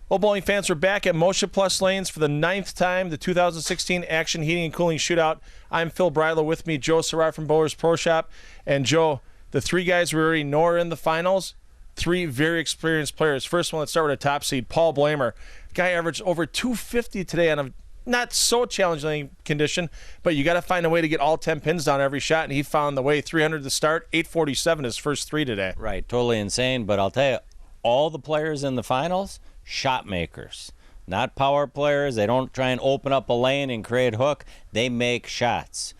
Well, bowling fans, we're back at Motion Plus Lanes for the 9th time, the 2016 Action Heating and Cooling Shootout. I'm Phil Bryler, with me, Joe Surratt from Bowlers Pro Shop. And Joe, the three guys we already know are in the finals, three very experienced players. First one, let's start with a top seed, Paul Blamer. Guy averaged over 250 today on a not so challenging condition, but you got to find a way to get all 10 pins down every shot, and he found the way. 300 to start, 847 his first three today. Right, totally insane, but I'll tell you, all the players in the finals, shot makers, not power players. They don't try and open up a lane and create hook. They make shots.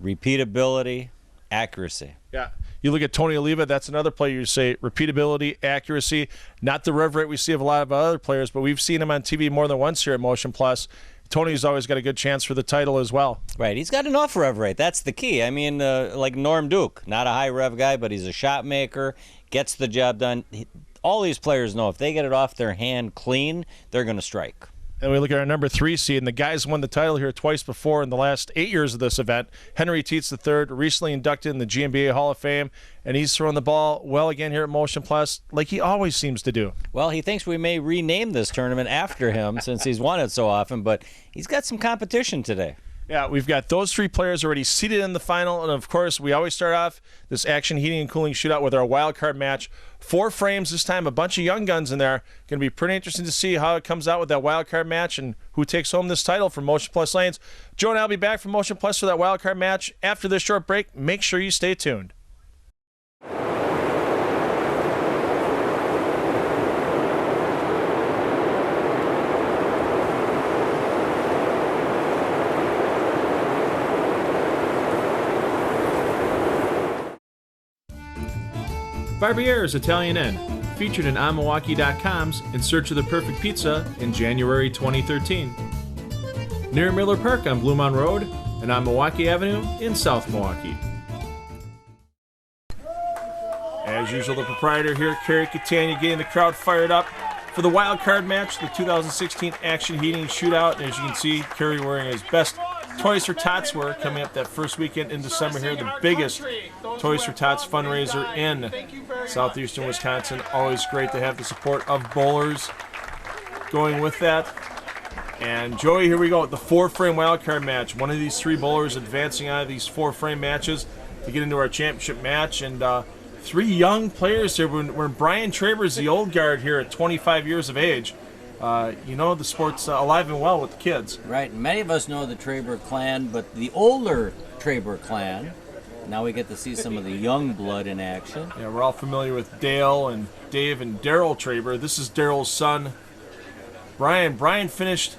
Repeatability, accuracy. Yeah. You look at Tony Oliva, that's another player you say repeatability, accuracy, not the rev rate we see of a lot of other players, but we've seen him on TV more than once here at Motion Plus. Tony's always got a good chance for the title as well. Right, he's got enough rev rate. That's the key. I mean, like Norm Duke, not a high rev guy, but he's a shot maker, gets the job done. All these players know if they get it off their hand clean, they're going to strike. And we look at our number 3 seed, and the guys won the title here twice before in the last 8 years of this event. Henry Teets III, recently inducted in the GMBA Hall of Fame, and he's throwing the ball well again here at Motion Plus, like he always seems to do. Well, he thinks we may rename this tournament after him since he's won it so often, but he's got some competition today. Yeah, we've got those three players already seated in the final, and of course, we always start off this Action Heating and Cooling Shootout with our wild card match. 4 frames this time, a bunch of young guns in there. Going to be pretty interesting to see how it comes out with that wild card match and who takes home this title from Motion Plus Lanes. Joe and I will be back from Motion Plus for that wild card match after this short break. Make sure you stay tuned. Barbiere's Italian Inn, featured in onmilwaukee.com's In Search of the Perfect Pizza in January 2013. Near Miller Park on Bluemont Road and on Milwaukee Avenue in South Milwaukee. As usual, the proprietor here, Kerry Catania, getting the crowd fired up for the wild card match, the 2016 Action Heating Shootout. And as you can see, Kerry wearing his best Toys for Tots wear coming up that first weekend in December here, the biggest Toys for Tots fundraiser in southeastern Wisconsin. Always great to have the support of bowlers going with that. And Joey, here we go, the 4-frame wildcard match. One of these 3 bowlers advancing out of these 4-frame matches to get into our championship match. And 3 young players here. When Brian Traber's the old guard here at 25 years of age. You know the sport's alive and well with the kids. Right. Many of us know the Traber clan, but the older Traber clan, now we get to see some of the young blood in action. Yeah, we're all familiar with Dale and Dave and Daryl Traber. This is Daryl's son, Brian. Brian finished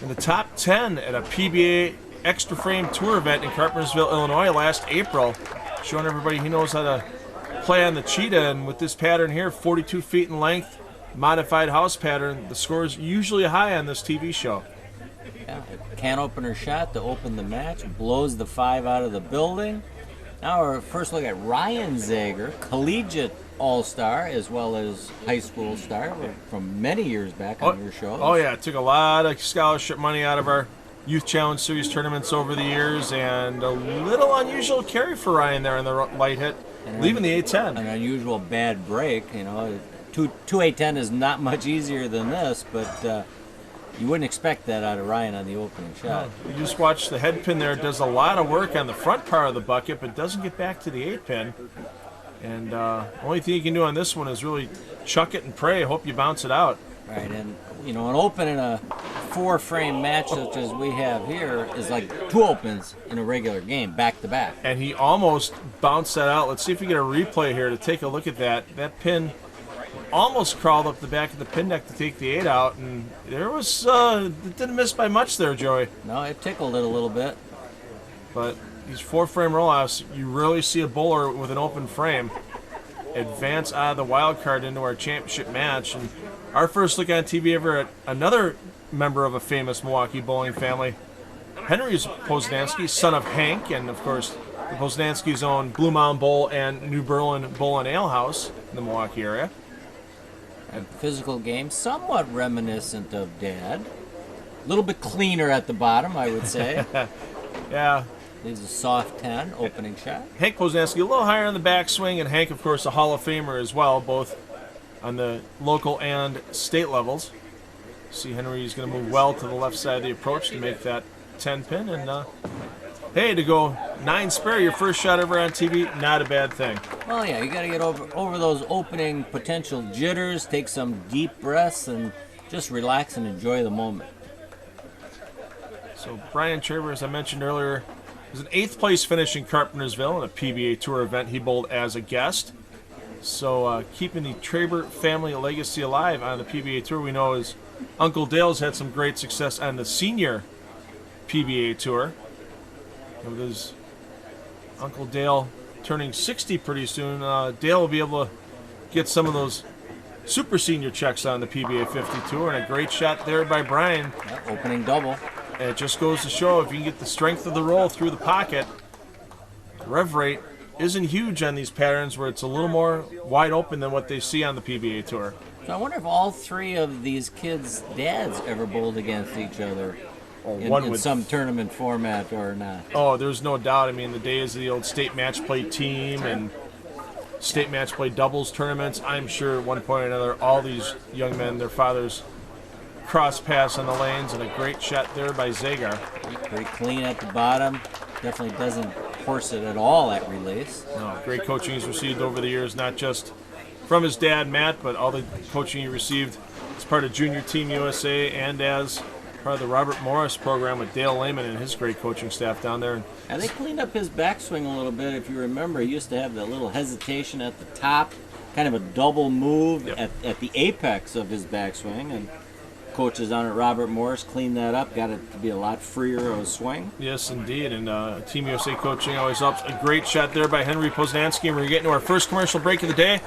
in the top 10 at a PBA Extra Frame Tour event in Carpentersville, Illinois last April, showing everybody he knows how to play on the cheetah. And with this pattern here, 42 feet in length, modified house pattern, the score is usually high on this TV show. Yeah, can opener shot to open the match, blows the 5 out of the building. Now our first look at Ryan Zager, collegiate all-star as well as high school star from many years back on your show. Oh yeah, took a lot of scholarship money out of our Youth Challenge Series tournaments over the years, and a little unusual carry for Ryan there in the light hit, leaving the 8-10. An unusual bad break, you know. 2-8-10 is not much easier than this, but you wouldn't expect that out of Ryan on the opening shot. No, you just watch the head pin there. It does a lot of work on the front part of the bucket, but doesn't get back to the 8-pin. And the only thing you can do on this one is really chuck it and pray, hope you bounce it out. Right, and you know, an open in a 4-frame match such as we have here is like 2 opens in a regular game, back to back. And he almost bounced that out. Let's see if we get a replay here to take a look at that. That pin almost crawled up the back of the pin deck to take the 8 out, and there was it didn't miss by much there, Joey. No, it tickled it a little bit. But these 4-frame rollouts, you really see a bowler with an open frame advance out of the wild card into our championship match. And our first look on TV ever at another member of a famous Milwaukee bowling family, Henry Poznansky, son of Hank, and of course the Poznansky's own Blue Mountain Bowl and New Berlin Bowl and Ale House in the Milwaukee area. A physical game, somewhat reminiscent of Dad. A little bit cleaner at the bottom, I would say. Yeah. He's a soft 10 opening shot. Hank Poznansky a little higher on the backswing, and Hank, of course, a Hall of Famer as well, both on the local and state levels. See, Henry's going to move well to the left side of the approach to make that 10 pin, and hey, to go 9 spare, your first shot ever on TV, not a bad thing. Well, yeah, you got to get over those opening potential jitters, take some deep breaths, and just relax and enjoy the moment. So Brian Traber, as I mentioned earlier, was an 8th place finish in Carpentersville in a PBA Tour event he bowled as a guest. So keeping the Traber family legacy alive on the PBA Tour. We know his Uncle Dale's had some great success on the senior PBA Tour. And with his Uncle Dale turning 60 pretty soon, Dale will be able to get some of those super senior checks on the PBA 50 Tour. And a great shot there by Brian. Yeah, opening double. And it just goes to show, if you can get the strength of the roll through the pocket, the rev rate isn't huge on these patterns where it's a little more wide open than what they see on the PBA Tour. So I wonder if all 3 of these kids' dads ever bowled against each other in some tournament format or not. Oh, there's no doubt. I mean, the days of the old state match play team and state match play doubles tournaments, I'm sure at one point or another, all these young men, their fathers, cross pass on the lanes, and a great shot there by Zagar. Pretty clean at the bottom. Definitely doesn't force it at all at release. No, great coaching he's received over the years, not just from his dad, Matt, but all the coaching he received as part of Junior Team USA and as part of the Robert Morris program with Dale Lehman and his great coaching staff down there. And they cleaned up his backswing a little bit. If you remember, he used to have that little hesitation at the top, kind of a double move at the apex of his backswing, and coaches down at Robert Morris cleaned that up, got it to be a lot freer of a swing. Yes, indeed, and Team USA coaching always helps. A great shot there by Henry Poznansky, and we're getting to our first commercial break of the day.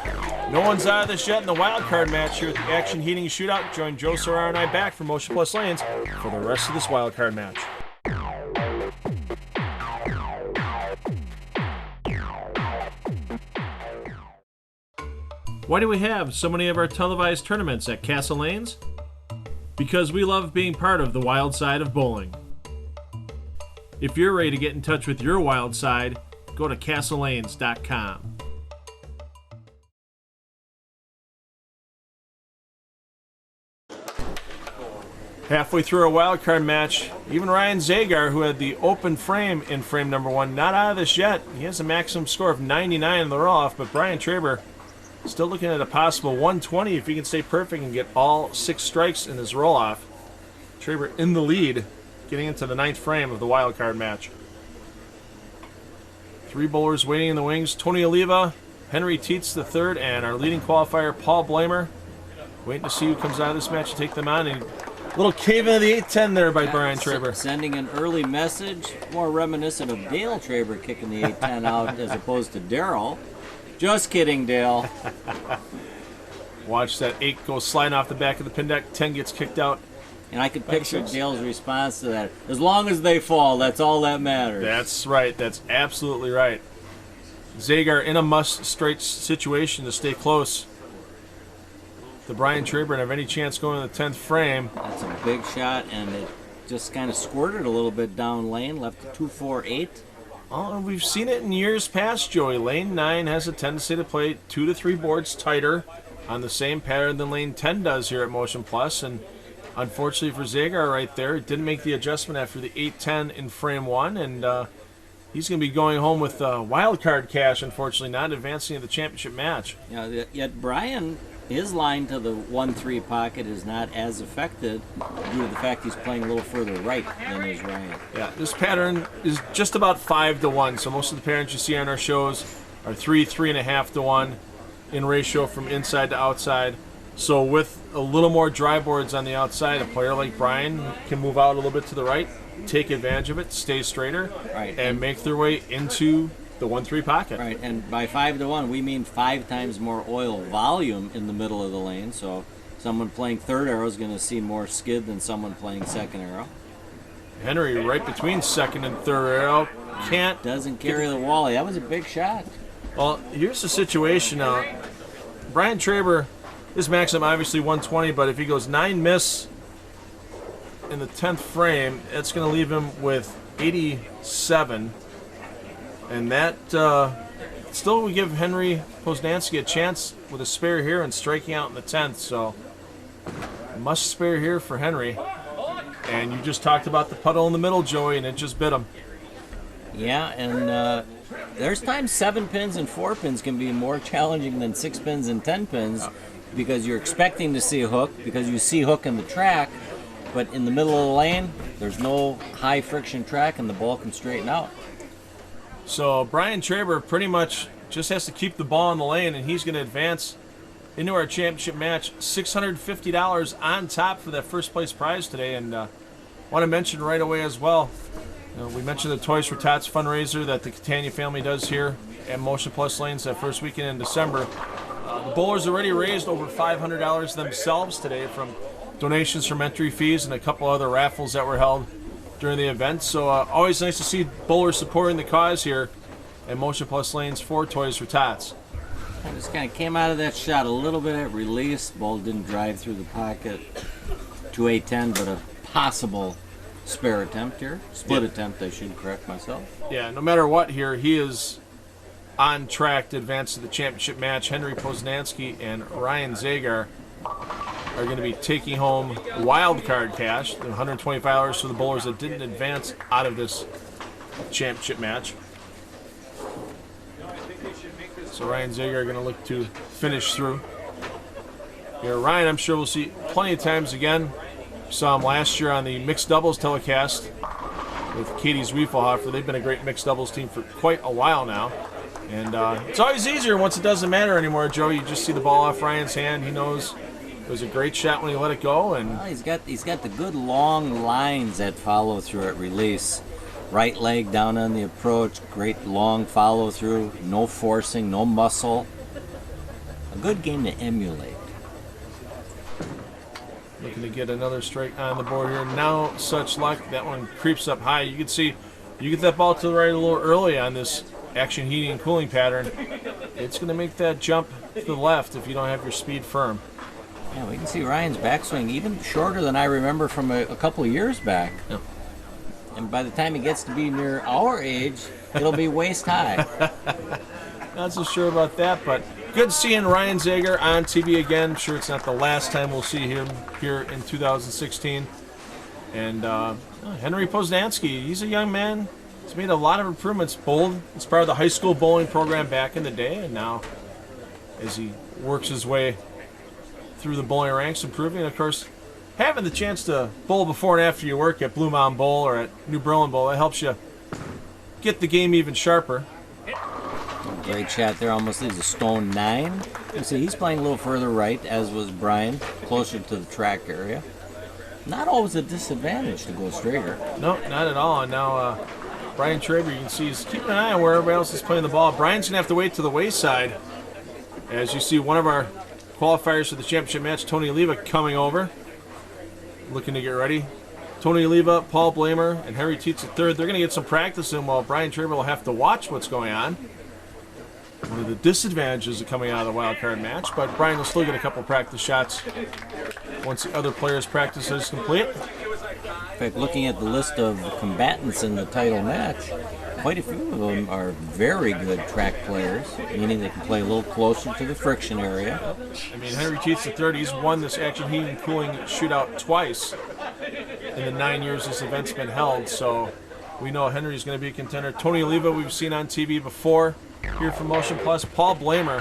No one's out of this yet in the wild card match here at the Action Heating Shootout. Join Joe Serrara and I back from Motion Plus Lanes for the rest of this wild card match. Why do we have so many of our televised tournaments at Castle Lanes? Because we love being part of the wild side of bowling. If you're ready to get in touch with your wild side, go to castlelanes.com. Halfway through our wild card match, even Ryan Zagar, who had the open frame in frame number 1, not out of this yet. He has a maximum score of 99 in the roll-off, but Brian Traber still looking at a possible 120 if he can stay perfect and get all 6 strikes in his roll-off. Traber in the lead, getting into the 9th frame of the wild card match. 3 bowlers waiting in the wings. Tony Oliva, Henry Tietz III, and our leading qualifier, Paul Blamer. Waiting to see who comes out of this match to take them on. And a little cave into the 8-10 there by Brian Traber. Sending an early message, more reminiscent of Dale Traber kicking the 8-10 out as opposed to Darrell. Just kidding, Dale. Watch that 8 go sliding off the back of the pin deck. 10 gets kicked out. And I could picture Dale's response to that. As long as they fall, that's all that matters. That's right. That's absolutely right. Zagar in a must-straight situation to stay close to Brian Traber and have any chance going to the 10th frame. That's a big shot, and it just kind of squirted a little bit down lane, left a 2-4-8. Oh, we've seen it in years past, Joey. Lane 9 has a tendency to play 2 to 3 boards tighter on the same pattern than Lane 10 does here at Motion Plus, and unfortunately for Zagar right there, didn't make the adjustment after the 8-10 in frame 1, and he's going to be going home with wild card cash, unfortunately, not advancing to the championship match. Yeah, yet Brian, his line to the 1-3 pocket is not as affected due to the fact he's playing a little further right than is Ryan. Yeah, this pattern is just about 5 to 1, so most of the patterns you see on our shows are 3.5 to 1 in ratio from inside to outside. So with a little more dry boards on the outside, a player like Brian can move out a little bit to the right, take advantage of it, stay straighter, right, and make their way into the 1-3 pocket. Right, and by 5 to 1, we mean 5 times more oil volume in the middle of the lane. So someone playing third arrow is going to see more skid than someone playing second arrow. Henry right between second and third arrow. can't. Doesn't carry the wally. That was a big shot. Well, here's the situation now. Brian Traber, his maximum obviously 120, but if he goes 9 miss in the 10th frame, it's going to leave him with 87. And that still would give Henry Poznansky a chance with a spare here and striking out in the 10th. So, must spare here for Henry. And you just talked about the puddle in the middle, Joey, and it just bit him. Yeah, and there's times 7 pins and 4 pins can be more challenging than 6 pins and 10 pins because you're expecting to see a hook, because you see hook in the track, but in the middle of the lane, there's no high friction track and the ball can straighten out. So Brian Traber pretty much just has to keep the ball in the lane, and he's going to advance into our championship match. $650 on top for that first place prize today. And want to mention right away as well, we mentioned the Toys for Tots fundraiser that the Catania family does here at Motion Plus Lanes that first weekend in December. The bowlers already raised over $500 themselves today from donations from entry fees and a couple other raffles that were held during the event. So always nice to see bowlers supporting the cause here at Motion Plus Lanes for Toys for Tots. I just kind of came out of that shot a little bit at release. Ball didn't drive through the pocket to a 10, but a possible spare attempt here. Split attempt, I should correct myself. Yeah, no matter what here, he is on track to advance to the championship match. Henry Poznansky and Ryan Zagar are going to be taking home wild card cash, the $125 for the bowlers that didn't advance out of this championship match. So Ryan Zagar going to look to finish through. Here, Ryan, I'm sure we'll see plenty of times again. Saw him last year on the mixed doubles telecast with Katie Zwiefelhofer. They've been a great mixed doubles team for quite a while now. And it's always easier once it doesn't matter anymore, Joe. You just see the ball off Ryan's hand. He knows it was a great shot when he let it go. And well, he's got the good long lines that follow through at release. Right leg down on the approach, great long follow through, no forcing, no muscle. A good game to emulate. Looking to get another strike on the board here. Now, such luck. That one creeps up high. You can see, you get that ball to the right a little early on this action heating and cooling pattern. It's going to make that jump to the left if you don't have your speed firm. Yeah, we can see Ryan's backswing even shorter than I remember from a couple of years back. Yeah. And by the time he gets to be near our age, it'll be waist high. Not so sure about that, but good seeing Ryan Zagar on TV again. I'm sure it's not the last time we'll see him here in 2016. And Henry Poznansky, he's a young man. He's made a lot of improvements. Bowled as part of the high school bowling program back in the day, and now as he works his way through the bowling ranks, improving. And of course, having the chance to bowl before and after you work at Blue Mountain Bowl or at New Berlin Bowl, that helps you get the game even sharper. Great shot there, almost leaves a stone 9. You see, he's playing a little further right, as was Brian, closer to the track area. Not always a disadvantage to go straighter. No, not at all. And now Brian Traber, you can see, he's keeping an eye on where everybody else is playing the ball. Brian's going to have to wait to the wayside. As you see, one of our qualifiers for the championship match, Tony Oliva, coming over, looking to get ready. Tony Oliva, Paul Blamer, and Henry Tietz III, they're going to get some practice in while Brian Traber will have to watch what's going on. One of the disadvantages of coming out of the wild card match, but Brian will still get a couple practice shots once the other players' practice is complete. In fact, looking at the list of combatants in the title match, quite a few of them are very good track players, meaning they can play a little closer to the friction area. I mean, Henry Tietz III, he's won this action heating and cooling shootout twice in the 9 years this event's been held, so we know Henry's going to be a contender. Tony Oliva, we've seen on TV before here from Motion Plus. Paul Blamer,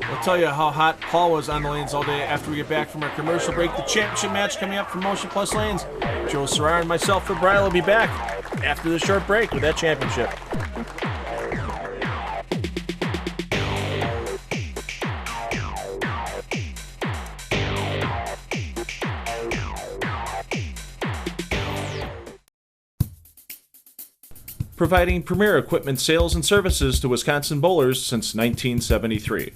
we'll tell you how hot Paul was on the lanes all day after we get back from our commercial break. The championship match coming up from Motion Plus Lanes. Joe Serrar and myself, Phil Brile, will be back after the short break with that championship. Providing premier equipment sales and services to Wisconsin bowlers since 1973.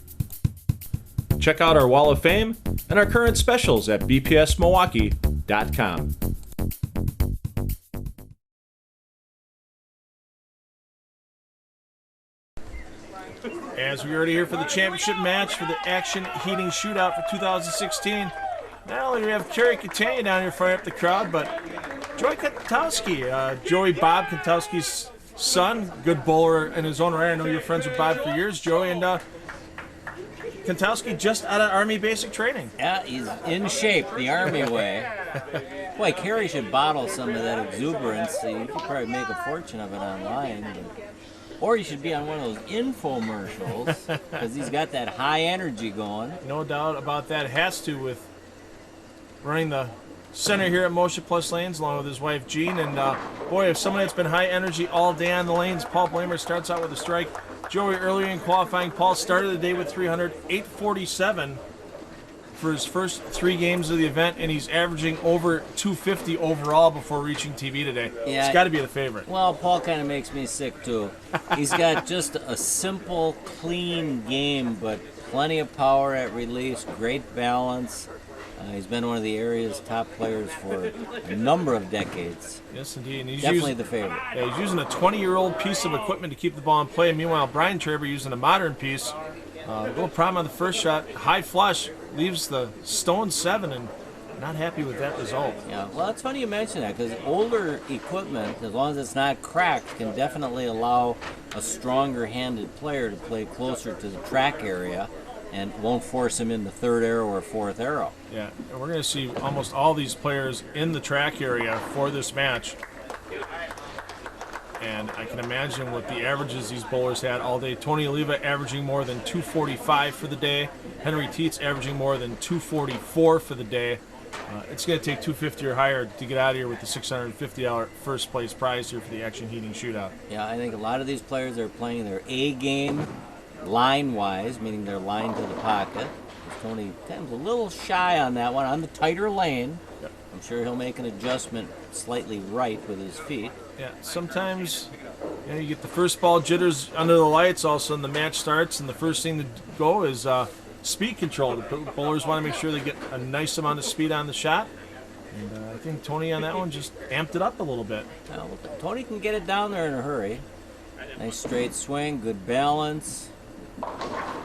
Check out our Wall of Fame and our current specials at bpsmilwaukee.com. As we already here for the championship match for the Action Heating Shootout for 2016. Not only do we have Kerry Catania down here firing up the crowd, but Joey Kantowski, Joey Bob Kantowski's son, good bowler in his own right. I know you're friends with Bob for years, Joey, and Kantowski just out of Army basic training. Yeah, he's in shape, the Army way. Boy, Kerry should bottle some of that exuberance. So you could probably make a fortune of it online. Or you should be on one of those infomercials, because he's got that high energy going. No doubt about that. Has to, with running the center here at Motion Plus Lanes along with his wife Jean. And boy, if someone that's been high energy all day on the lanes, Paul Blamer starts out with a strike. Joey earlier in qualifying, Paul started the day with 300, 847 for his first 3 games of the event, and he's averaging over 250 overall before reaching TV today. Yeah, it's got to be the favorite. Well, Paul kind of makes me sick too. He's got just a simple, clean game, but plenty of power at release, great balance. He's been one of the area's top players for a number of decades. Yes, indeed. And he's definitely the favorite. Yeah, he's using a 20-year-old piece of equipment to keep the ball in play. Meanwhile, Brian Traber using a modern piece. A little problem on the first shot. High flush leaves the stone 7, and not happy with that result. Yeah, well, it's funny you mention that, because older equipment, as long as it's not cracked, can definitely allow a stronger-handed player to play closer to the track area and won't force him in the third arrow or fourth arrow. Yeah, and we're going to see almost all these players in the track area for this match. And I can imagine what the averages these bowlers had all day. Tony Oliva averaging more than 245 for the day. Henry Teets averaging more than 244 for the day. It's going to take 250 or higher to get out of here with the $650 first place prize here for the Action Heating Shootout. Yeah, I think a lot of these players are playing their A game line-wise, meaning they're lined to the pocket. Tony Tim's a little shy on that one, on the tighter lane. Yep. I'm sure he'll make an adjustment slightly right with his feet. Yeah, sometimes you get the first ball jitters under the lights, all of a sudden the match starts, and the first thing to go is speed control. The bowlers want to make sure they get a nice amount of speed on the shot. And I think Tony on that one just amped it up a little bit. Well, Tony can get it down there in a hurry. Nice straight swing, good balance.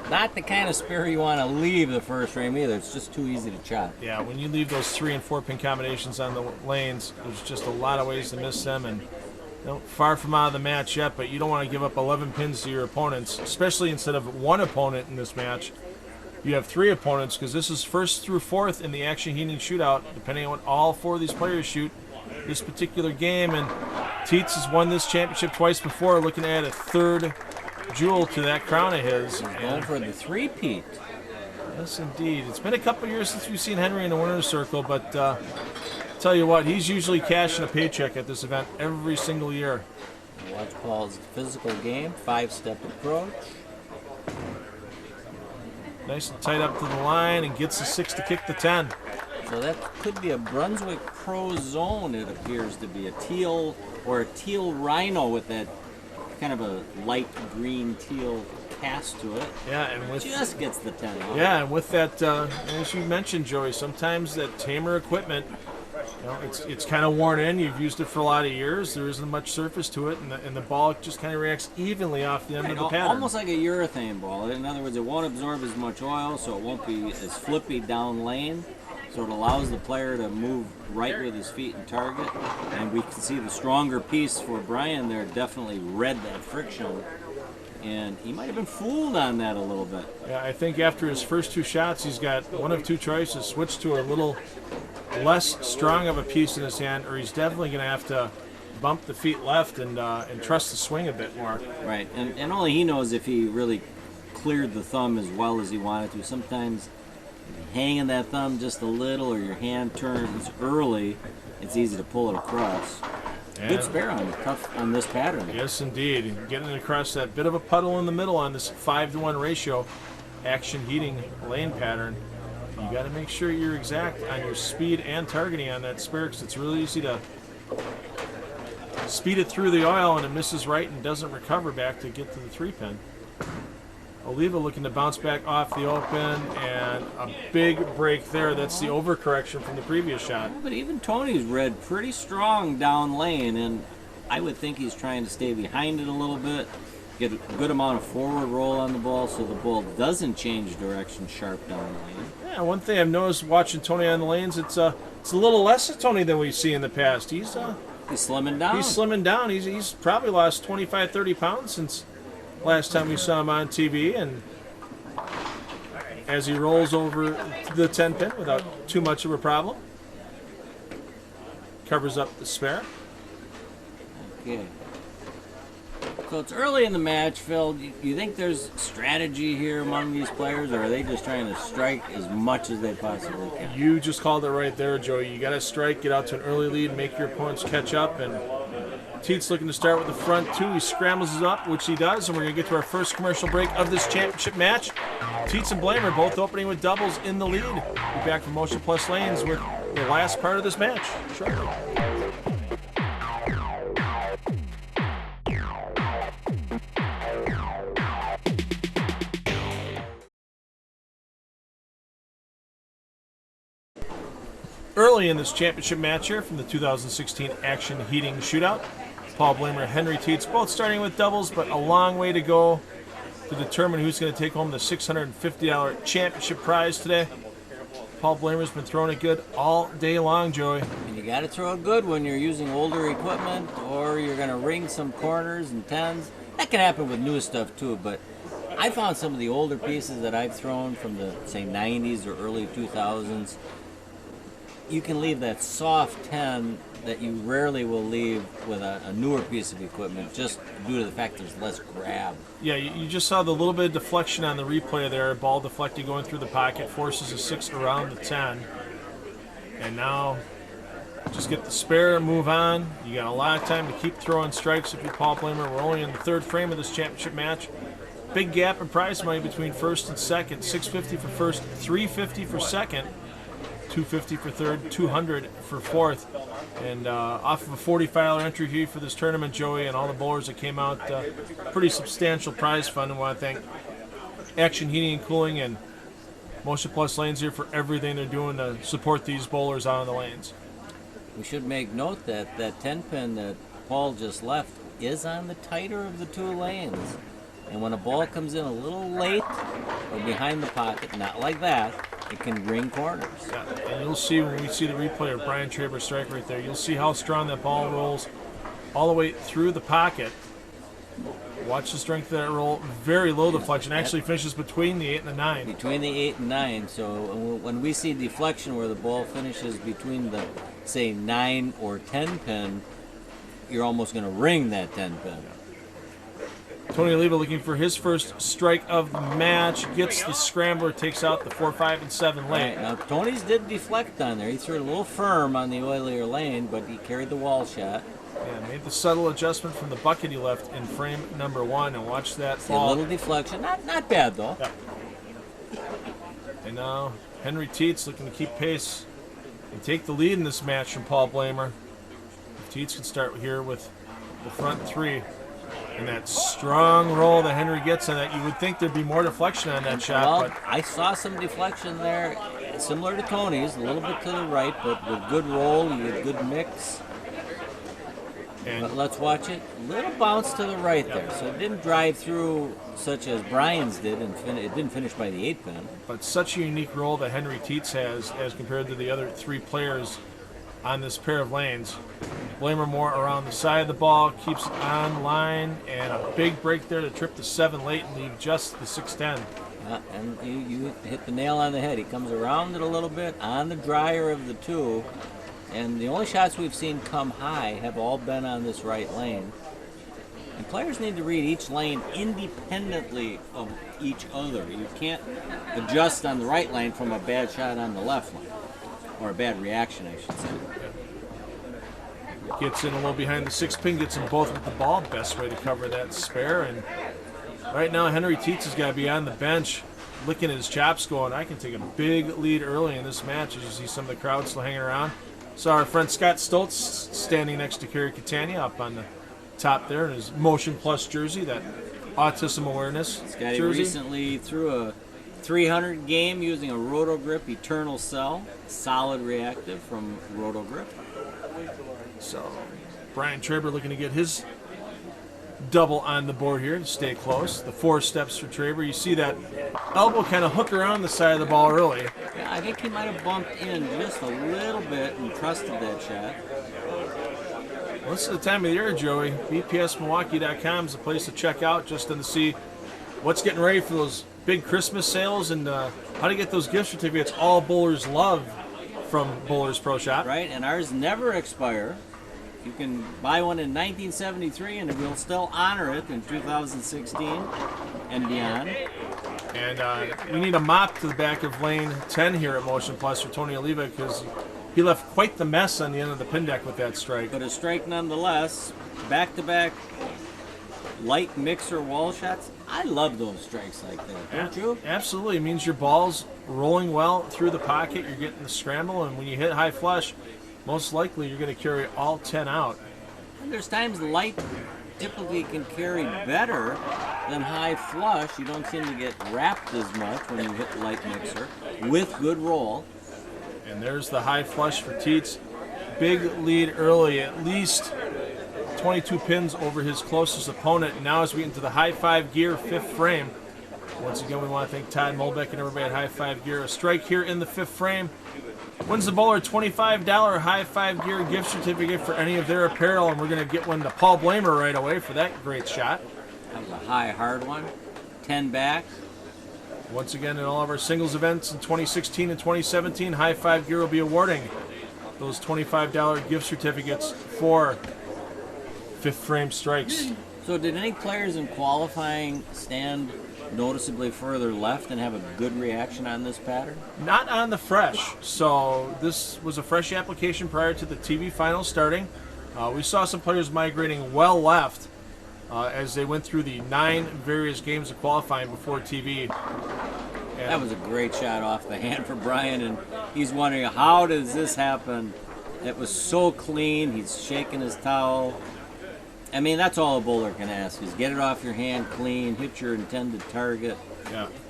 Not the kind of spare you want to leave the first frame either. It's just too easy to chop. Yeah, when you leave those 3 and 4 pin combinations on the lanes, there's just a lot of ways to miss them. And far from out of the match yet, but you don't want to give up 11 pins to your opponents, especially instead of one opponent in this match. You have 3 opponents, because this is first through 4th in the Action Heating Shootout, depending on what all 4 of these players shoot this particular game. And Teets has won this championship twice before, looking at a 3rd jewel to that crown of his. He's going for the three-peat. Yes, indeed. It's been a couple years since we've seen Henry in the winner's circle, but tell you what, he's usually cashing a paycheck at this event every single year. Watch Paul's physical game, 5-step approach. Nice and tight up to the line, and gets the 6 to kick the 10. So that could be a Brunswick Pro Zone, it appears to be. A teal or a teal rhino with that kind of a light green teal cast to it. Yeah, and with just gets the 10 off. Yeah, and with that, as you mentioned, Joey, sometimes that tamer equipment, it's kind of worn in. You've used it for a lot of years. There isn't much surface to it, and the ball just kind of reacts evenly off the end of the pattern. Almost like a urethane ball. In other words, it won't absorb as much oil, so it won't be as flippy down lane. So it allows the player to move right with his feet and target. And we can see the stronger piece for Brian there definitely read that friction. And he might have been fooled on that a little bit. Yeah, I think after his first 2 shots, he's got one of 2 choices: switch to a little less strong of a piece in his hand, or he's definitely going to have to bump the feet left and trust the swing a bit more. Right, and only he knows if he really cleared the thumb as well as he wanted to. Sometimes hanging that thumb just a little, or your hand turns early, it's easy to pull it across. And good spare on this pattern. Yes, indeed. Getting across that bit of a puddle in the middle on this 5-to-1 ratio Action Heating lane pattern. You got to make sure you're exact on your speed and targeting on that spare, because it's really easy to speed it through the oil and it misses right and doesn't recover back to get to the 3-pin. Oliva looking to bounce back off the open, and a big break there. That's the overcorrection from the previous shot. But even Tony's read pretty strong down lane, and I would think he's trying to stay behind it a little bit. get a good amount of forward roll on the ball so the ball doesn't change direction sharp down the lane. Yeah, one thing I've noticed watching Tony on the lanes, it's a little less of Tony than we see in the past. He's slimming down. He's slimming down. He's probably lost 25, 30 pounds since last time we saw him on TV. And as he rolls over to the 10 pin without too much of a problem, covers up the spare. Okay. So it's early in the match, Phil. Do you think there's strategy here among these players, or are they just trying to strike as much as they possibly can? You just called it right there, Joey. You got to strike, get out to an early lead, make your opponents catch up. And Teets looking to start with the front two. He scrambles it up, which he does, and we're going to get to our first commercial break of this championship match. Teets and Blamer both opening with doubles in the lead. We'll be back from Motion Plus Lanes with the last part of this match shortly. Early in this championship match here from the 2016 Action Heating Shootout, Paul Blamer and Henry Teets both starting with doubles, but a long way to go to determine who's going to take home the $650 championship prize today. Paul Blamer's been throwing it good all day long, Joey. And you got to throw it good when you're using older equipment, or you're going to ring some corners and tens. That can happen with new stuff too, but I found some of the older pieces that I've thrown from the, say, 90s or early 2000s. You can leave that soft 10 that you rarely will leave with a newer piece of equipment, just due to the fact there's less grab. Yeah, you just saw the little bit of deflection on the replay there. Ball deflected going through the pocket, forces a 6 around the 10. And now, just get the spare, move on. You got a lot of time to keep throwing strikes if you're Paul Blamer. We're only in the third frame of this championship match. Big gap in prize money between first and second. $650 for first, $350 for second. $250 for third, $200 for fourth. And off of a $45 entry fee for this tournament, Joey, and all the bowlers that came out, pretty substantial prize fund. And I want to thank Action Heating and Cooling and Motion Plus Lanes here for everything they're doing to support these bowlers out on the lanes. We should make note that that 10 pin that Paul just left is on the tighter of the two lanes. And when a ball comes in a little late or behind the pocket, not like that, it can ring corners. Yeah, and you'll see when we see the replay of Brian Traber's strike right there, you'll see how strong that ball rolls all the way through the pocket. Watch the strength of that roll. Very low deflection. Actually finishes between the 8 and the 9. Between the 8 and 9. So when we see deflection where the ball finishes between the, say, 9 or 10 pin, you're almost going to ring that 10 pin. Tony Oliva looking for his first strike of the match. Gets the scrambler, takes out the 4, 5, and 7 lane. Right, now, Tony's did deflect on there. He threw it a little firm on the oilier lane, but he carried the wall shot. Yeah, made the subtle adjustment from the bucket he left in frame number 1, and watch that fall. A little deflection. Not bad, though. Yeah. And now Henry Teets looking to keep pace and take the lead in this match from Paul Blamer. Teets can start here with the front 3. And that strong roll that Henry gets on that, you would think there'd be more deflection on that shot. Well, but I saw some deflection there, similar to Tony's, a little bit to the right, but with good roll, you get good mix. But let's watch it. A little bounce to the right there, so it didn't drive through such as Brian's did, and it didn't finish by the 8 pin. But such a unique roll that Henry Teets has as compared to the other 3 players on this pair of lanes. Blamer more around the side of the ball, keeps it on line, and a big break there to trip the 7 late and leave just the 6-10. And you hit the nail on the head. He comes around it a little bit on the drier of the 2, and the only shots we've seen come high have all been on this right lane. And players need to read each lane independently of each other. You can't adjust on the right lane from a bad shot on the left lane, or a bad reaction, I should say. Gets in a little behind the 6 pin, gets them both with the ball. Best way to cover that spare. And right now, Henry Teets has got to be on the bench, licking his chops, going, I can take a big lead early in this match. As you see some of the crowd still hanging around. Saw our friend Scott Stoltz standing next to Kerry Catania up on the top there in his Motion Plus jersey, that autism awareness Scotty jersey. Recently threw a 300 game using a Roto Grip Eternal Cell, solid reactive from Roto Grip. So Brian Traber looking to get his double on the board here to stay close. The 4 steps for Traver. You see that elbow kind of hook around the side of the ball early. Yeah, I think he might have bumped in just a little bit and trusted that shot. Well, this is the time of the year, Joey. BPSMilwaukee.com is the place to check out just to see what's getting ready for those big Christmas sales and how to get those gift certificates all bowlers love from Bowlers Pro Shop. Right, and ours never expire. You can buy one in 1973 and we'll still honor it in 2016 and beyond. And we need a mop to the back of lane 10 here at Motion Plus for Tony Oliva because he left quite the mess on the end of the pin deck with that strike. But a strike nonetheless. Back-to-back light mixer wall shots. I love those strikes like that, don't you? Absolutely. It means your ball's rolling well through the pocket. You're getting the scramble, and when you hit high flush, most likely you're going to carry all 10 out. And there's times light typically can carry better than high flush. You don't seem to get wrapped as much when you hit light mixer with good roll. And there's the high flush for Teets. Big lead early, at least 22 pins over his closest opponent. Now as we get into the high 5 gear, 5th frame. Once again, we want to thank Todd Molbeck and everybody at high 5 gear. A strike here in the 5th frame wins the bowler a $25 high 5 gear gift certificate for any of their apparel, and we're going to get one to Paul Blamer right away for that great shot. That was a high, hard one. 10 back. Once again, in all of our singles events in 2016 and 2017, high 5 gear will be awarding those $25 gift certificates for 5th frame strikes. So did any players in qualifying stand noticeably further left and have a good reaction on this pattern? Not on the fresh. So this was a fresh application prior to the TV finals starting. We saw some players migrating well left as they went through the 9 various games of qualifying before TV. And that was a great shot off the hand for Brian, and he's wondering, how does this happen? It was so clean. He's shaking his towel. I mean, that's all a bowler can ask, is get it off your hand clean, hit your intended target,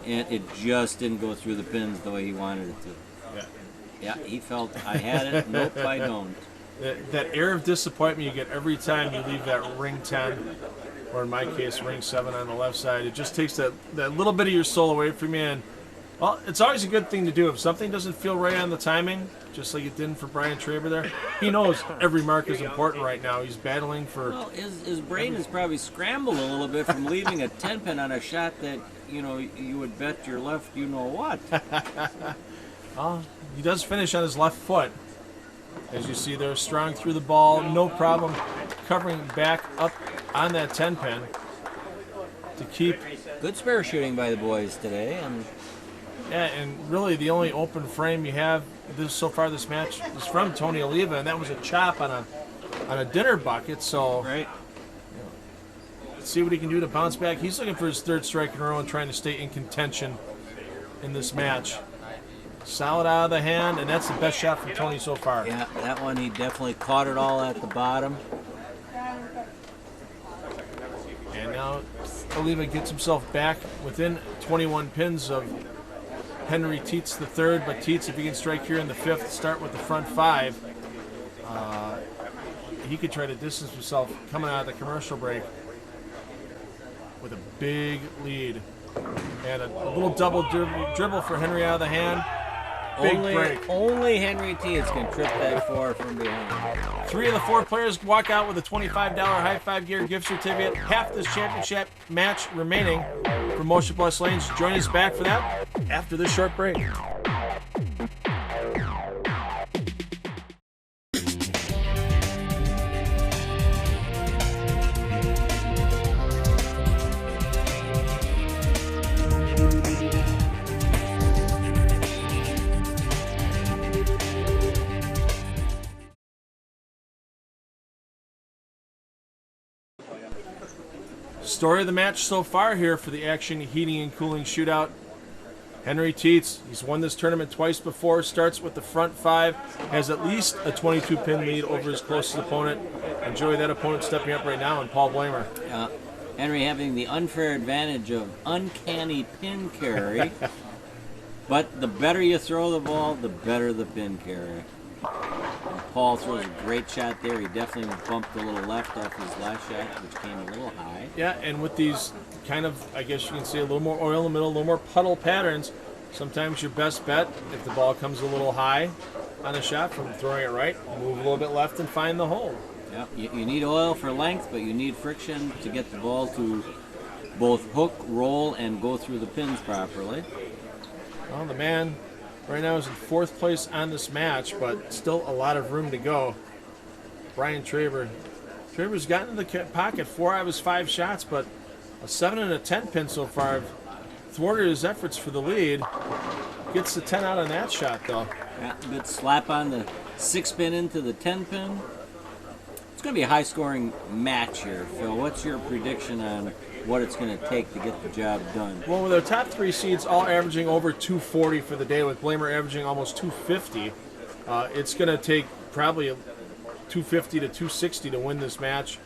and it just didn't go through the pins the way he wanted it to. Yeah, he felt, I had it, nope, I don't. That air of disappointment you get every time you leave that ring 10, or in my case, ring 7 on the left side, it just takes that little bit of your soul away from you. And, well, it's always a good thing to do. If something doesn't feel right on the timing, just like it didn't for Brian Traver there, he knows every mark is important right now. He's battling for... Well, his brain is probably scrambled a little bit from leaving a 10-pin on a shot that, you know, you would bet your left you-know-what. He does finish on his left foot. As you see there, strong through the ball, no problem covering back up on that 10-pin to keep... Good spare shooting by the boys today, and really the only open frame you have so far this match is from Tony Oliva, and that was a chop on a dinner bucket. So right. Let's see what he can do to bounce back. He's looking for his 3rd strike in a row and trying to stay in contention in this match. Solid out of the hand, and that's the best shot from Tony so far. Yeah, that one he definitely caught it all at the bottom. And now Oliva gets himself back within 21 pins of Henry Teets III, but Teets, if he can strike here in the 5th, start with the front 5, he could try to distance himself coming out of the commercial break with a big lead. And a little double dribble for Henry out of the hand. Big break. Only Henry Teets can trip that 4 from behind. 3 of the 4 players walk out with a $25 high 5 gear gift certificate. Half this championship match remaining for Motion Plus Lanes. Join us back for that after this short break. Story of the match so far here for the Action Heating and Cooling Shootout. Henry Teets, he's won this tournament twice before, starts with the front 5, has at least a 22-pin lead over his closest opponent. Enjoy that opponent stepping up right now, and Paul Blamer. Henry having the unfair advantage of uncanny pin carry, but the better you throw the ball, the better the pin carry. Paul throws a great shot there. He definitely bumped a little left off his last shot, which came a little high. Yeah, and with these kind of, I guess you can say, a little more oil in the middle, a little more puddle patterns, sometimes your best bet, if the ball comes a little high on the shot from throwing it right, move a little bit left and find the hole. Yeah, you need oil for length, but you need friction to get the ball to both hook, roll, and go through the pins properly. Well, the man right now is in 4th place on this match, but still a lot of room to go. Brian Traber. Traber's gotten in the pocket 4 out of his 5 shots, but a 7 and a 10 pin so far. Thwarted his efforts for the lead. Gets the 10 out on that shot, though. Yeah, good slap on the 6 pin into the 10 pin. It's going to be a high-scoring match here, Phil. What's your prediction on what it's going to take to get the job done? Well, with our top 3 seeds all averaging over 240 for the day, with Blamer averaging almost 250, it's going to take probably 250 to 260 to win this match.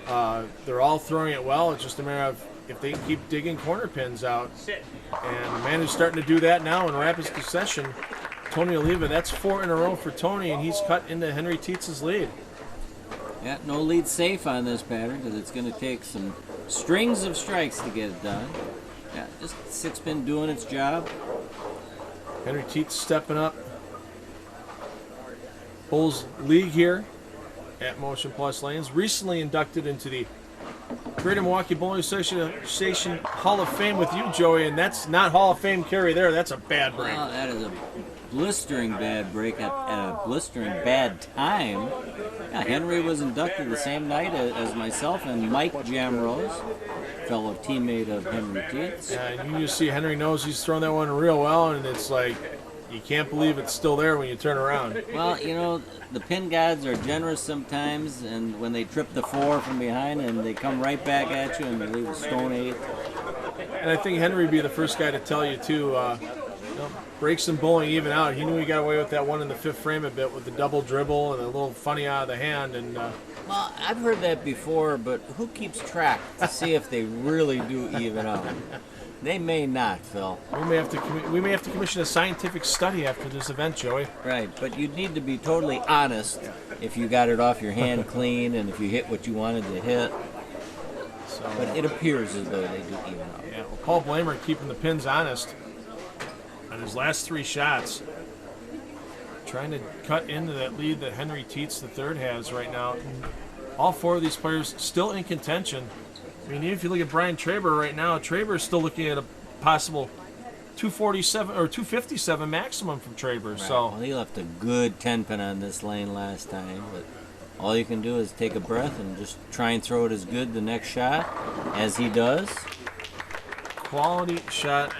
They're all throwing it well. It's just a matter of if they keep digging corner pins out. And the man who's starting to do that now in rapid succession, Tony Oliva. That's 4 in a row for Tony, and he's cut into Henry Tietz's lead. Yeah, no lead safe on this pattern because it's going to take some strings of strikes to get it done. Yeah, just 6 pin doing its job. Henry Tietz stepping up. Bulls League here at Motion Plus Lanes. Recently inducted into the Greater Milwaukee Bowling Association Hall of Fame with you, Joey, and that's not Hall of Fame carry there. That's a bad break. Well, that is a blistering bad break at a blistering bad time. Yeah, Henry was inducted the same night as myself and Mike Jamrose, fellow teammate of Henry Tietz. Yeah, and you just see Henry knows he's thrown that one real well, and it's like you can't believe it's still there when you turn around. Well, you know, the pin gods are generous sometimes, and when they trip the 4 from behind and they come right back at you and they leave a stone 8. And I think Henry would be the first guy to tell you, too, breaks and bowling even out. He knew he got away with that one in the 5th frame a bit with the double dribble and a little funny out of the hand. And well, I've heard that before, but who keeps track to see if they really do even out? They may not, Phil. We may have to commission a scientific study after this event, Joey. Right, but you'd need to be totally honest if you got it off your hand clean and if you hit what you wanted to hit. So, but it appears as though they do even out. Yeah, well, Paul Blamer keeping the pins honest on his last 3 shots, trying to cut into that lead that Henry Tietz III has right now. All 4 of these players still in contention. I mean, even if you look at Brian Traber right now, Traber is still looking at a possible 247 or 257 maximum from Traber. Right. So well, he left a good 10 pin on this lane last time, but all you can do is take a breath and just try and throw it as good the next shot as he does. quality shot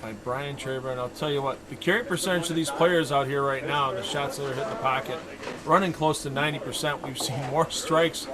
by Brian Traber, and I'll tell you what, the carry percentage of these players out here right now, the shots that are hitting the pocket, running close to 90%. We've seen more strikes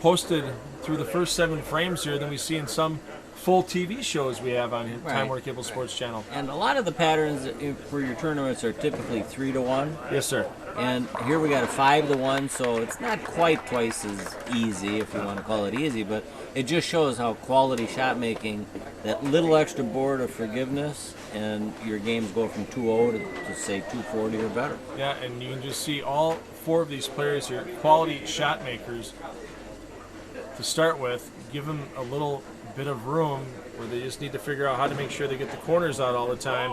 posted through the first 7 frames here than we see in some full TV shows we have on Time Warner Cable Sports Channel. And a lot of the patterns for your tournaments are typically 3-1. Yes, sir. And here we got a 5-1, so it's not quite twice as easy, if you want to call it easy, but it just shows how quality shot making, that little extra board of forgiveness, and your games go from 2-0 to say 240 or better. Yeah, and you can just see all 4 of these players here, quality shot makers. To start with, give them a little bit of room where they just need to figure out how to make sure they get the corners out all the time.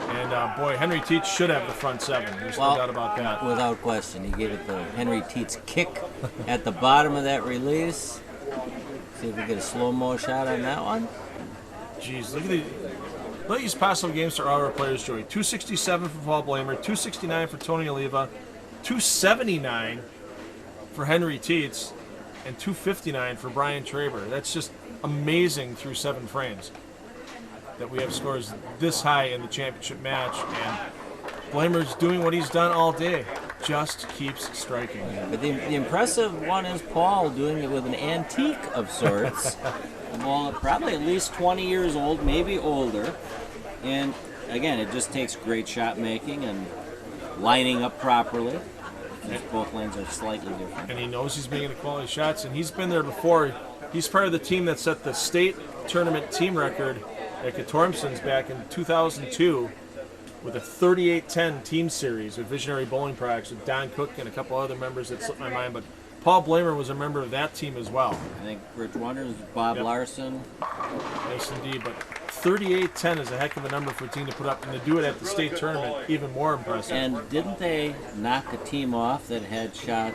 And boy, Henry Tietz should have the front 7. There's no doubt about that. Without question. He gave it the Henry Tietz kick at the bottom of that release. See if we get a slow-mo shot on that one. Jeez, look at these possible games for our players, Joey. 267 for Paul Blamer, 269 for Tony Oliva, 279 for Henry Tietz, and 259 for Brian Traber. That's just amazing through 7 frames that we have scores this high in the championship match, and Blamer's doing what he's done all day, just keeps striking. Yeah, but the impressive one is Paul doing it with an antique of sorts. The ball probably at least 20 years old, maybe older, and again, it just takes great shot making and lining up properly. Both lanes are slightly different. And he knows he's making the quality shots, and he's been there before. He's part of the team that set the state tournament team record at Katormson's back in 2002 with a 38-10 team series with Visionary Bowling Products with Don Cook and a couple other members that slipped my mind, but Paul Blamer was a member of that team as well. I think Rich Wonders, Bob Larson. Yes, indeed, but 38-10 is a heck of a number for a team to put up, and to do it at the state tournament, even more impressive. And didn't they knock a team off that had shot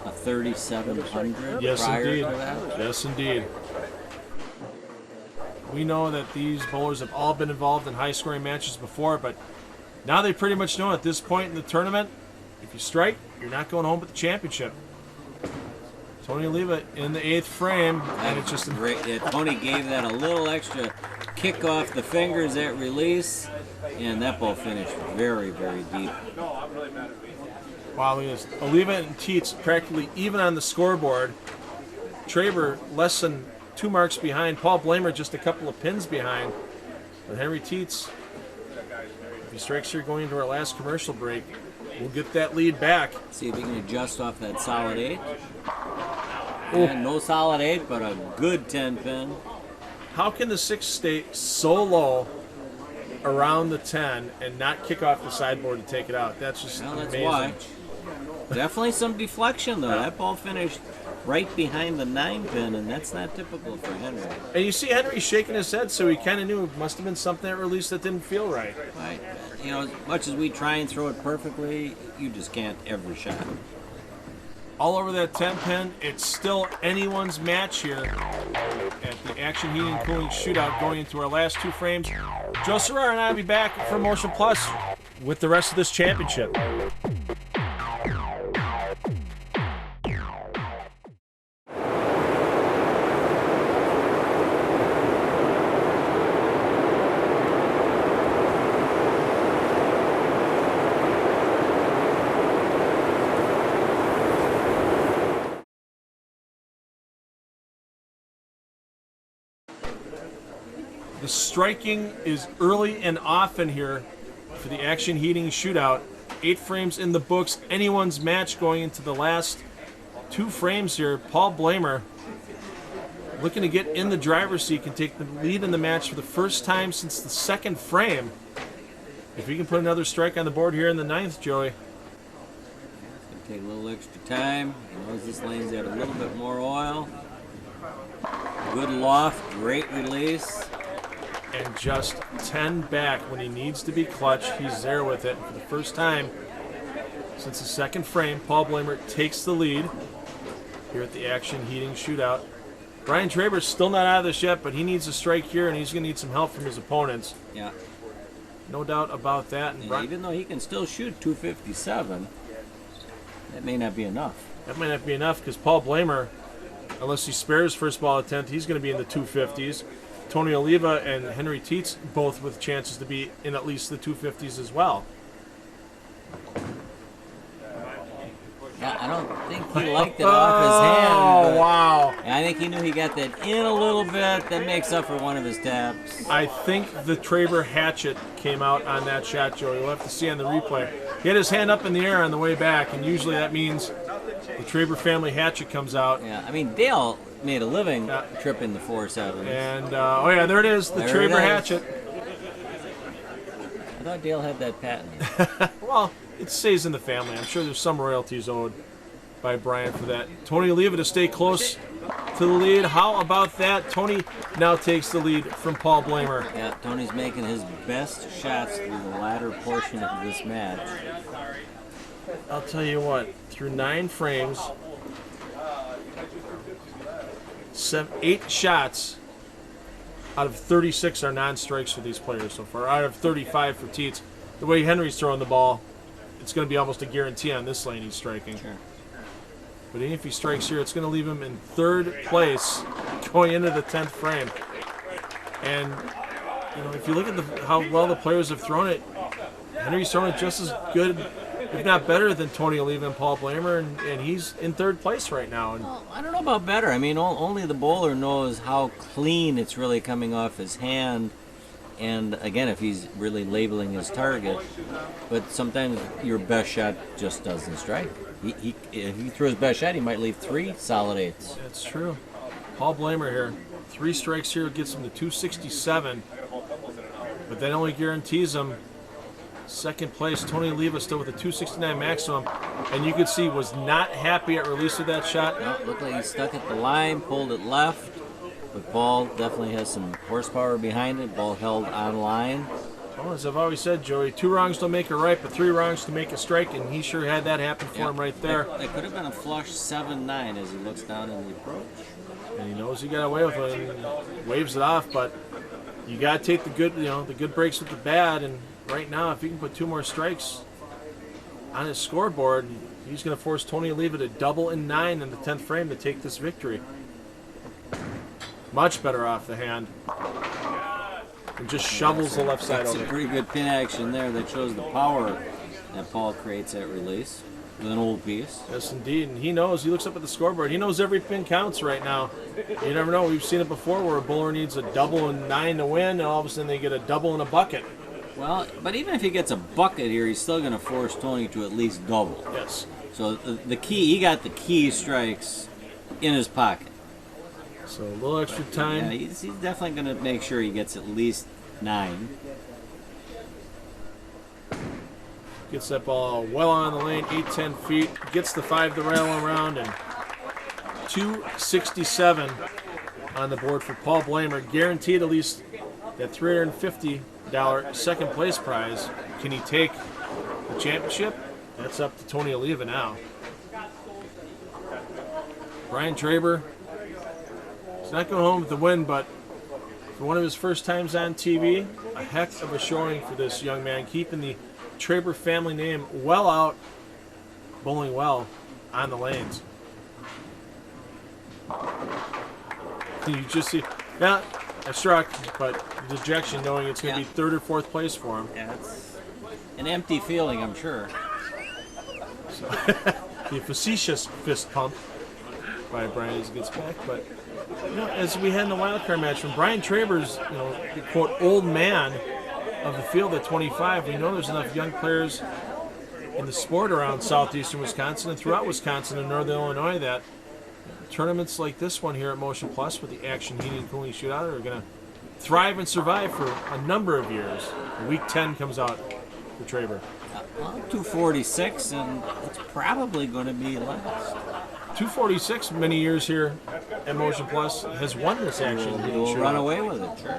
a 3,700 prior indeed. to that? Yes, indeed. We know that these bowlers have all been involved in high-scoring matches before, but now they pretty much know at this point in the tournament, if you strike, you're not going home with the championship. Tony Oliva in the 8th frame, and it's just great. Yeah, Tony gave that a little extra kick off the fingers at release, and that ball finished very, very deep. Wow, look at this. Oliva and Tietz practically even on the scoreboard. Traber less than 2 marks behind. Paul Blamer just a couple of pins behind. But Henry Tietz, if he strikes here going into our last commercial break, we'll get that lead back. See if he can adjust off that solid 8. And no solid 8, but a good 10 pin. How can the 6 stay so low around the 10 and not kick off the sideboard to take it out? That's just That's amazing. why. Definitely some deflection, though. That ball finished right behind the 9 pin, and that's not typical for Henry. And you see Henry shaking his head, so he kind of knew it must have been something at release that didn't feel right. Right. You know, as much as we try and throw it perfectly, you just can't every shot. All over that 10 pin, it's still anyone's match here at the Action Heating and Cooling Shootout going into our last 2 frames. Joe Serrar and I will be back for Motion Plus with the rest of this championship. The striking is early and often here for the Action Heating Shootout. 8 frames in the books, anyone's match going into the last 2 frames here. Paul Blamer looking to get in the driver's seat, can take the lead in the match for the first time since the 2nd frame. If he can put another strike on the board here in the 9th, Joey. It's going to take a little extra time. He knows this lane's got a little bit more oil. Good loft, great release. And just 10 back when he needs to be clutch. He's there with it for the first time since the 2nd frame. Paul Blamer takes the lead here at the Action Heating Shootout. Brian Traber's still not out of this yet, but he needs a strike here, and he's going to need some help from his opponents. Yeah. No doubt about that. And even though he can still shoot 257, that may not be enough. That might not be enough because Paul Blamer, unless he spares first ball at 10th, he's going to be in the 250s. Tony Oliva and Henry Tietz both with chances to be in at least the 250s as well. Yeah, I don't think he liked it off his hand. Oh, wow. I think he knew he got that in a little bit. That makes up for one of his taps. I think the Traber hatchet came out on that shot, Joey. We'll have to see on the replay. He had his hand up in the air on the way back, and usually that means the Traber family hatchet comes out. Yeah, I mean, Dale made a living tripping the 4-7. And, oh yeah, there it is, the Traber hatchet. I thought Dale had that patent. Well, it stays in the family. I'm sure there's some royalties owed by Brian for that. Tony Oliva to stay close to the lead. How about that? Tony now takes the lead from Paul Blamer. Yeah, Tony's making his best shots through the latter portion of this match. I'll tell you what, through 9 frames, 8 shots out of 36 are non-strikes for these players so far. Out of 35 for Tietz. The way Henry's throwing the ball, it's going to be almost a guarantee on this lane he's striking. Sure. But even if he strikes here, it's going to leave him in 3rd place going into the 10th frame. And, you know, if you look at how well the players have thrown it, Henry's thrown it just as good, if not better, than Tony Oliva and Paul Blamer, and he's in 3rd place right now. And well, I don't know about better. I mean, only the bowler knows how clean it's really coming off his hand. And again, if he's really labeling his target, but sometimes your best shot just doesn't strike. If he throws his best shot, he might leave 3 solid 8s. That's true. Paul Blamer here, 3 strikes here gets him to 267, but that only guarantees him Second place, Tony Oliva still with a 269 maximum. And you could see was not happy at release of that shot. No, looked like he stuck at the line, pulled it left. But ball definitely has some horsepower behind it. Ball held on line. Well, as I've always said, Joey, 2 wrongs don't make a right, but 3 wrongs to make a strike, and he sure had that happen for him right there. That could have been a flush 7-9 as he looks down in the approach. And he knows he got away with it and waves it off, but you got to take the good, the good breaks with the bad. And right now, if he can put 2 more strikes on his scoreboard, he's going to force Tony Oliva to double in 9 in the 10th frame to take this victory. Much better off the hand. And just shovels the left side That's over. a pretty good pin action there that shows the power that Paul creates at release with an old piece. Yes, indeed. And he knows. He looks up at the scoreboard. He knows every pin counts right now. You never know. We've seen it before where a bowler needs a double and 9 to win, and all of a sudden they get a double and a bucket. Well, but even if he gets a bucket here, he's still going to force Tony to at least double. Yes. So the key, he got the key strikes in his pocket. So a little extra time. Yeah, he's definitely going to make sure he gets at least 9. Gets that ball well on the lane, 8-10 feet. Gets the 5 the rail around, and 267 on the board for Paul Blamer. Guaranteed at least that $350 second place prize. Can he take the championship? That's up to Tony Oliva now. Brian Traber, he's not going home with the win, but for one of his first times on TV, a heck of a showing for this young man, keeping the Traber family name well out, bowling well on the lanes. Can you just see? Yeah, I struck, but dejection knowing it's going to be 3rd or 4th place for him. Yeah, it's an empty feeling, I'm sure. So, the facetious fist pump by Brian as he gets back. But as we had in the wild card match, from Brian Traber's, the quote old man of the field at 25, we know there's enough young players in the sport around southeastern Wisconsin and throughout Wisconsin and northern Illinois that tournaments like this one here at Motion Plus with the Action Heating and Cooling Shootout are going to thrive and survive for a number of years. Week 10 comes out for Traber. Well, 246, and it's probably going to be last. 246 many years here at Motion Plus has won this Action Heating He'll Shootout. run away with it, sure.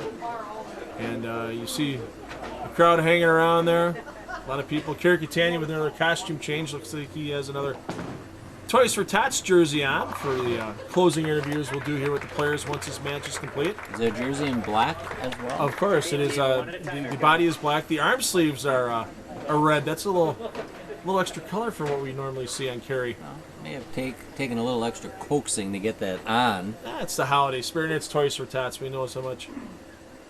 And you see the crowd hanging around there. A lot of people. Kerry Catania with another costume change. Looks like he has another Toys for Tots jersey on for the closing interviews we'll do here with the players once this match is complete. Is there a jersey in black as well? Of course, it is. The body is black. The arm sleeves are red. That's a little extra color for what we normally see on Kerry. May have taken a little extra coaxing to get that on. It's the holiday spirit. And it's Toys for Tots. We know so much.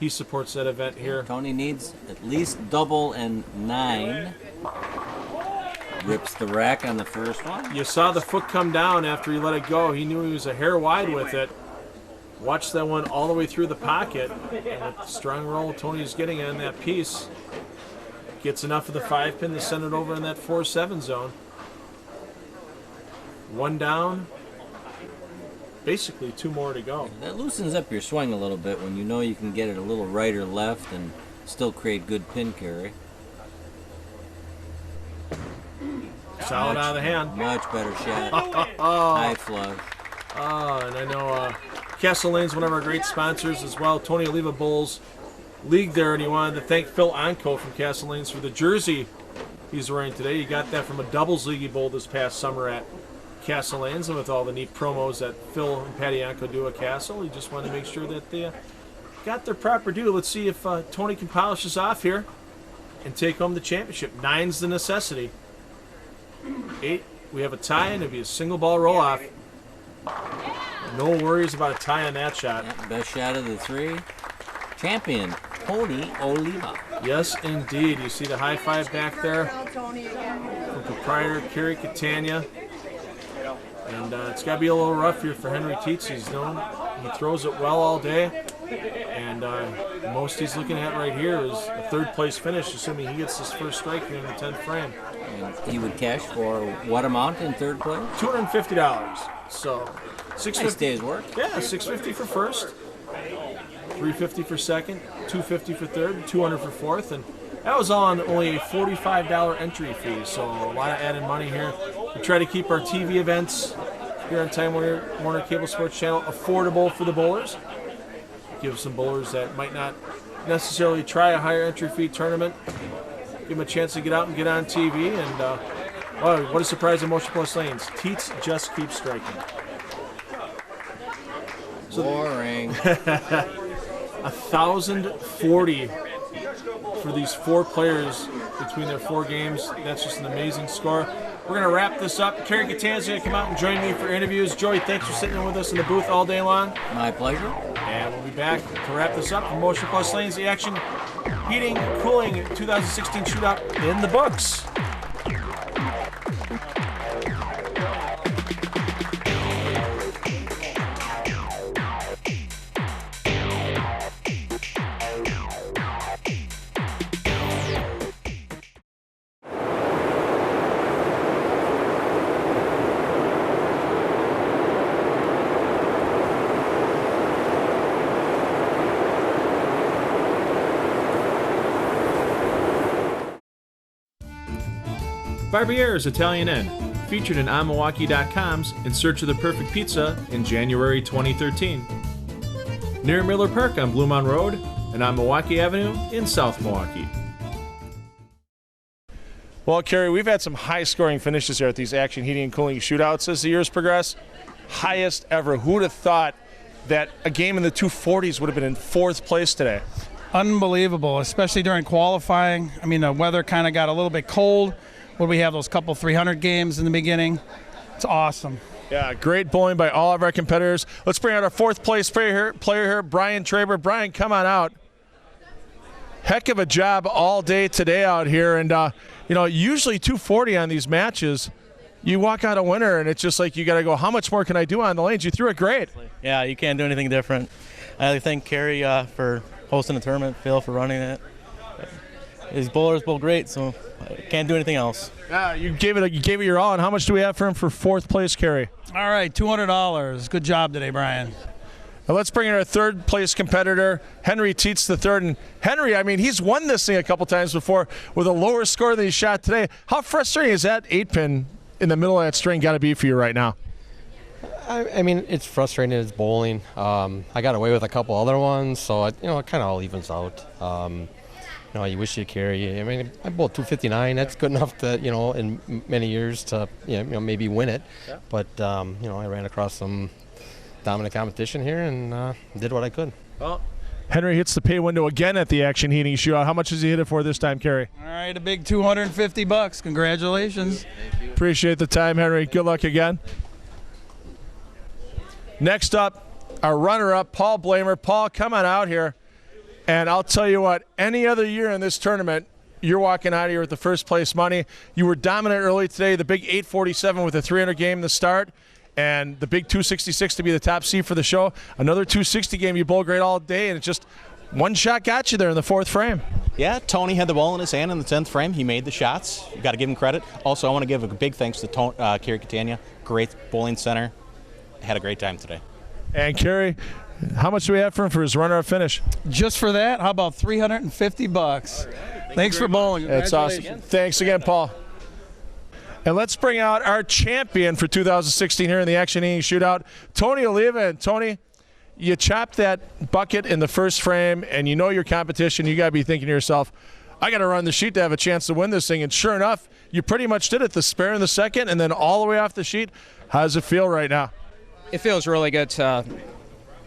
He supports that event here. Tony needs at least double and 9. Rips the rack on the first one. You saw the foot come down after he let it go. He knew he was a hair wide with it. Watched that one all the way through the pocket. And with the strong roll Tony's getting on that piece, gets enough of the 5-pin to send it over in that 4-7 zone. 1 down. Basically 2 more to go. That loosens up your swing a little bit when you know you can get it a little right or left and still create good pin carry. Solid out of the hand. Much better shot. High flush. And I know Castle Lane's one of our great sponsors as well. Tony Oliva Bowls League there, and he wanted to thank Phil Onco from Castle Lane's for the jersey he's wearing today. He got that from a doubles league he bowled this past summer at Castle Lane's, and with all the neat promos that Phil and Patty Onco do at Castle, he just wanted to make sure that they got their proper due. Let's see if Tony can polish this off here and take home the championship. 9's the necessity. 8, we have a tie, and it'll be a single ball roll off. No worries about a tie on that shot. Yeah, best shot of the 3. Champion, Tony Oliva. Yes, indeed. You see the high five back there from proprietor Kerry Catania. And it's got to be a little rough here for Henry Tietz. He throws it well all day. And most he's looking at right here is a 3rd place finish, assuming he gets his first strike here in the 10th frame. And he would cash for what amount in 3rd place? $250. So Nice day's work. Yeah, $650 for first, $350 for second, $250 for third, $200 for fourth, and That was on only a $45 entry fee, so a lot of added money here. We try to keep our TV events here on Time Warner Cable Sports Channel affordable for the bowlers. Give some bowlers that might not necessarily try a higher entry fee tournament, give them a chance to get out and get on TV. And oh, what a surprise in Motion Plus Lanes. Teats just keep striking. So boring. 1,040 for these 4 players between their 4 games. That's just an amazing score. We're going to wrap this up. Kerry Catan's going to come out and join me for interviews. Joey, thanks for sitting in with us in the booth all day long. My pleasure. And we'll be back to wrap this up from Motion Plus Lanes. The action, heating, cooling 2016 shootout in the books. Barbier's Italian Inn, featured in onmilwaukee.com's In Search of the Perfect Pizza in January 2013. Near Miller Park on Blue Mountain Road and on Milwaukee Avenue in South Milwaukee. Well, Kerry, we've had some high-scoring finishes here at these action heating and cooling shootouts as the years progress. Highest ever. Who would have thought that a game in the 240s would have been in 4th place today? Unbelievable, especially during qualifying. I mean, the weather kind of got a little bit cold. When we have those couple 300 games in the beginning, it's awesome. Yeah, great bowling by all of our competitors. Let's bring out our 4th place player here, Brian Traber. Brian, come on out. Heck of a job all day today out here. And, usually 240 on these matches, you walk out a winner, and it's just like you got to go, how much more can I do on the lanes? You threw it great. Yeah, you can't do anything different. I thank Kerry for hosting the tournament, Phil for running it. His bowlers bowl great, so I can't do anything else. Yeah, you gave it your all. And how much do we have for him for 4th place, Kerry? All right, $200. Good job today, Brian. Now let's bring in our 3rd place competitor, Henry Teets III. And Henry, I mean, he's won this thing a couple times before with a lower score than he shot today. How frustrating is that 8-pin in the middle of that string got to be for you right now? I mean, it's frustrating. It's bowling. I got away with a couple other ones, so it kind of all evens out. You wish you carry. I mean, I bowled 259. That's good enough to, in many years to, maybe win it. Yeah. But, I ran across some dominant competition here and did what I could. Well, Henry hits the pay window again at the action heating shootout. How much does he hit it for this time, Kerry? All right, a big $250. Congratulations. Thank you. Appreciate the time, Henry. Good luck again. Next up, our runner-up, Paul Blamer. Paul, come on out here. And I'll tell you what, any other year in this tournament, you're walking out of here with the 1st place money. You were dominant early today, the big 847 with a 300 game to start, and the big 266 to be the top seed for the show. Another 260 game, you bowl great all day, and it's just one shot got you there in the 4th frame. Yeah, Tony had the ball in his hand in the 10th frame. He made the shots. You got to give him credit. Also, I want to give a big thanks to Kerry Catania. Great bowling center. Had a great time today. And Kerry, how much do we have for him for his runner-up finish? Just for that, how about $350? Thanks for bowling. That's awesome. Thanks again, Paul. And let's bring out our champion for 2016 here in the action heating shootout, Tony Oliva. And Tony, you chopped that bucket in the 1st frame, and you know your competition. You got to be thinking to yourself, I got to run the sheet to have a chance to win this thing. And sure enough, you pretty much did it. The spare in the 2nd, and then all the way off the sheet. How does it feel right now? It feels really good to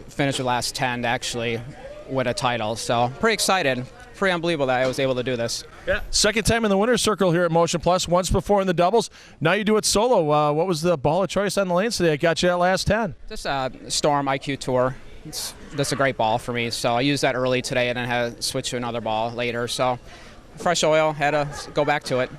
finish the last 10 actually with a title. So pretty excited. Pretty unbelievable that I was able to do this. Yeah. 2nd time in the winner's circle here at Motion Plus, once before in the doubles. Now you do it solo. What was the ball of choice on the lanes today that got you that last 10? Just a Storm IQ Tour. That's a great ball for me. So I used that early today and then had to switch to another ball later. So fresh oil, had to go back to it.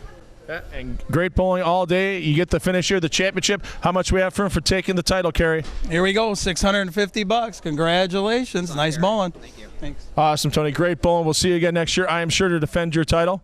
Yeah, and great bowling all day. You get the finish here, the championship. How much we have for him for taking the title, Kerry? Here we go, $650. Congratulations. Nice bowling. Thank you. Thanks. Awesome, Tony. Great bowling. We'll see you again next year. I am sure to defend your title.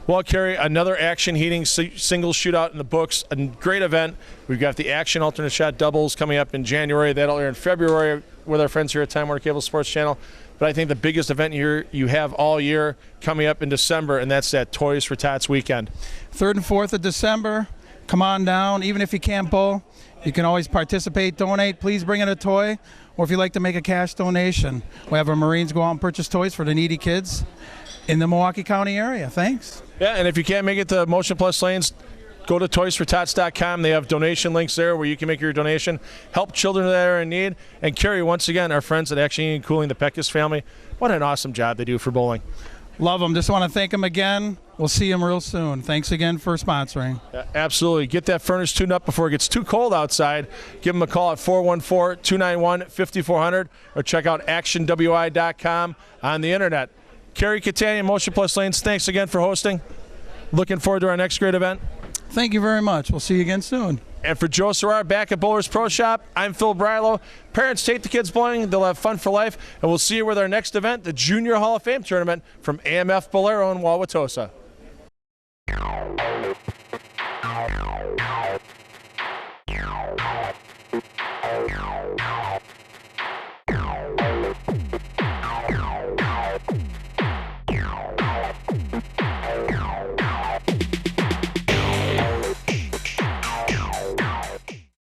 Well, Kerry, another action heating single shootout in the books. A great event. We've got the action alternate shot doubles coming up in January. That'll air in February with our friends here at Time Warner Cable Sports Channel. But I think the biggest event you have all year coming up in December, and that's that Toys for Tots weekend. 3rd and 4th of December. Come on down. Even if you can't bowl, you can always participate, donate. Please bring in a toy, or if you'd like to make a cash donation. We have our Marines go out and purchase toys for the needy kids in the Milwaukee County area. Thanks. Yeah, and if you can't make it to Motion Plus Lanes, go to toysfortots.com. They have donation links there where you can make your donation. Help children that are in need. And Kerry, once again, our friends at Action Heating and Cooling, the Peckus family, what an awesome job they do for bowling. Love them. Just want to thank them again. We'll see them real soon. Thanks again for sponsoring. Yeah, absolutely. Get that furnace tuned up before it gets too cold outside. Give them a call at 414-291-5400 or check out actionwi.com on the internet. Kerry Catania, Motion Plus Lanes, thanks again for hosting. Looking forward to our next great event. Thank you very much. We'll see you again soon. And for Joe Serrar back at Bowlers Pro Shop, I'm Phil Brilo. Parents, take the kids bowling. They'll have fun for life. And we'll see you with our next event, the Junior Hall of Fame Tournament from AMF Bolero in Wauwatosa.